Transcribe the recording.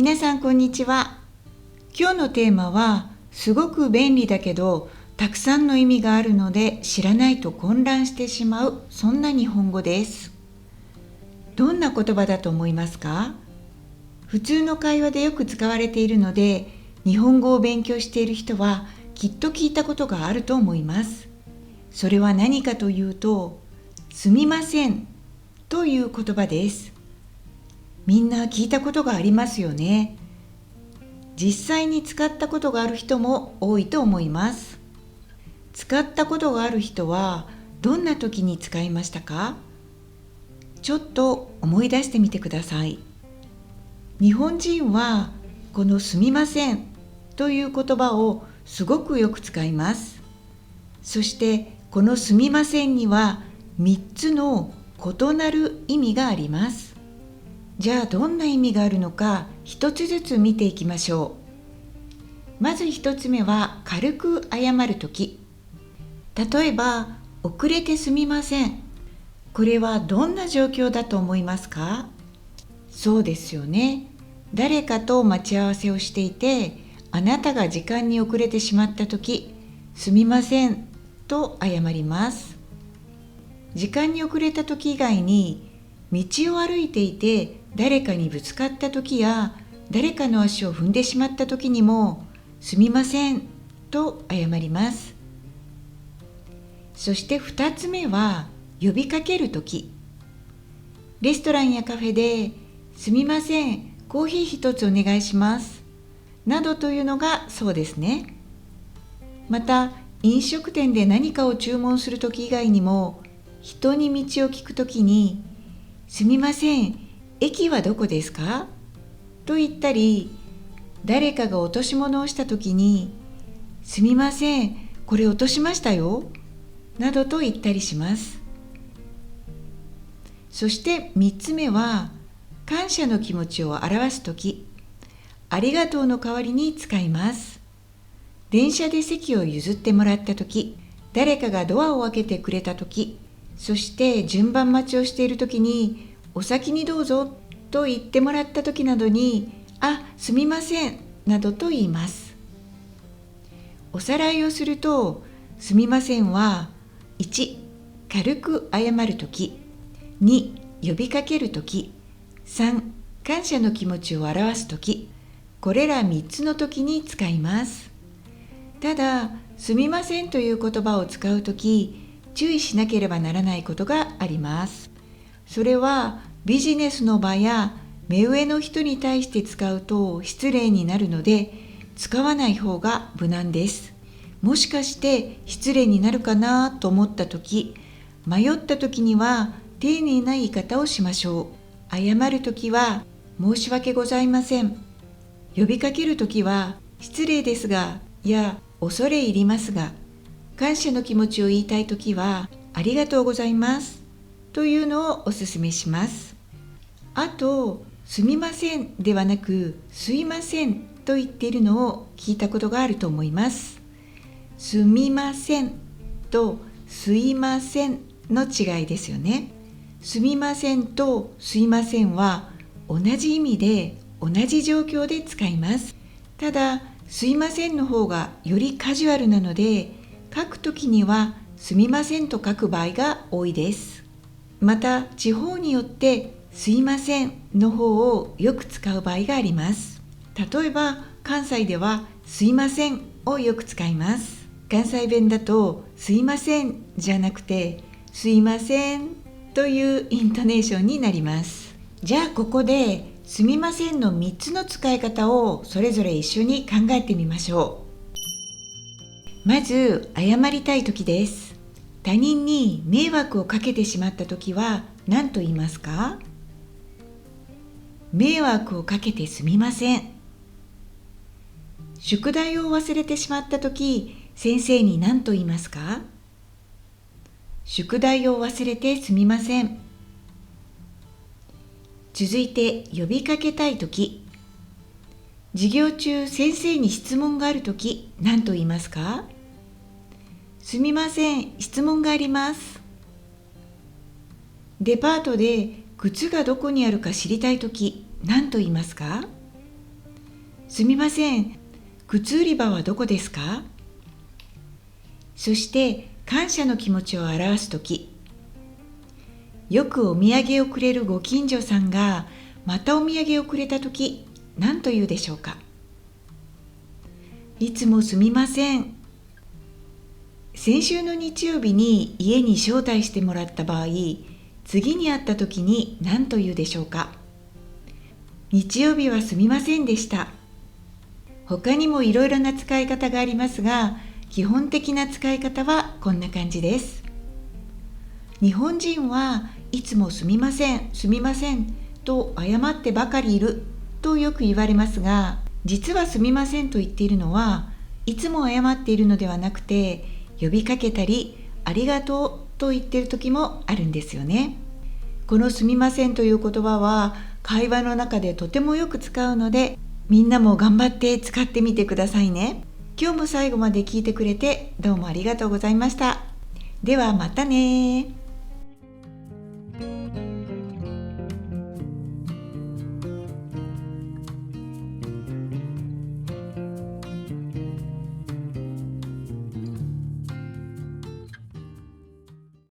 皆さんこんにちは。今日のテーマはすごく便利だけどたくさんの意味があるので知らないと混乱してしまう、そんな日本語です。どんな言葉だと思いますか？普通の会話でよく使われているので、日本語を勉強している人はきっと聞いたことがあると思います。それは何かというと、すみませんという言葉です。みんな聞いたことがありますよね。実際に使ったことがある人も多いと思います。使ったことがある人はどんな時に使いましたか？ちょっと思い出してみてください。日本人はこのすみませんという言葉をすごくよく使います。そしてこのすみませんには3つの異なる意味があります。じゃあどんな意味があるのか一つずつ見ていきましょう。まず1つ目は軽く謝るとき。例えば遅れてすみません。これはどんな状況だと思いますか？そうですよね。誰かと待ち合わせをしていて、あなたが時間に遅れてしまったとき、すみませんと謝ります。時間に遅れたとき以外に、道を歩いていて誰かにぶつかったときや誰かの足を踏んでしまったときにもすみませんと謝ります。そして2つ目は呼びかけるとき。レストランやカフェですみません、コーヒー一つお願いしますなどというのがそうですね。また飲食店で何かを注文するとき以外にも、人に道を聞くときにすみません、駅はどこですか？と言ったり、誰かが落とし物をしたときに、すみません、これ落としましたよ、などと言ったりします。そして3つ目は、感謝の気持ちを表すとき、ありがとうの代わりに使います。電車で席を譲ってもらったとき、誰かがドアを開けてくれたとき、そして順番待ちをしているときに、お先にどうぞと言ってもらったときなどに、すみませんなどと言います。おさらいをすると、すみませんは1、軽く謝るとき、2、呼びかけるとき、3、感謝の気持ちを表すとき、これら3つのときに使います。ただ、すみませんという言葉を使うとき、注意しなければならないことがあります。それはビジネスの場や目上の人に対して使うと失礼になるので、使わない方が無難です。もしかして失礼になるかなと思ったとき、迷ったときには丁寧な言い方をしましょう。謝るときは申し訳ございません。呼びかけるときは失礼ですがや恐れ入りますが、感謝の気持ちを言いたいときはありがとうございますというのをお勧めします。あと、すみませんではなくすいませんと言っているのを聞いたことがあると思います。すみませんとすいませんの違いですよね。すみませんとすいませんは同じ意味で同じ状況で使います。ただ、すいませんの方がよりカジュアルなので、書くときにはすみませんと書く場合が多いです。また地方によってすいませんの方をよく使う場合があります。例えば関西ではすいませんをよく使います。関西弁だとすいませんじゃなくてすいませんというイントネーションになります。じゃあここですみませんの3つの使い方をそれぞれ一緒に考えてみましょう。まず謝りたい時です。他人に迷惑をかけてしまった時は何と言いますか？迷惑をかけてすみません。宿題を忘れてしまった時、先生に何と言いますか？宿題を忘れてすみません。続いて呼びかけたい時、授業中先生に質問がある時、何と言いますか？すみません、質問があります。デパートで靴がどこにあるか知りたいとき、何と言いますか？すみません、靴売り場はどこですか？そして感謝の気持ちを表すとき、よくお土産をくれるご近所さんがまたお土産をくれたとき、何と言うでしょうか？いつもすみません。先週の日曜日に家に招待してもらった場合、次に会ったときに何と言うでしょうか？日曜日はすみませんでした。他にもいろいろな使い方がありますが、基本的な使い方はこんな感じです。日本人はいつもすみません、すみませんと謝ってばかりいるとよく言われますが、実はすみませんと言っているのはいつも謝っているのではなくて、呼びかけたりありがとうと言っている時もあるんですよね。このすみませんという言葉は会話の中でとてもよく使うので、みんなも頑張って使ってみてくださいね。今日も最後まで聞いてくれてどうもありがとうございました。ではまたね。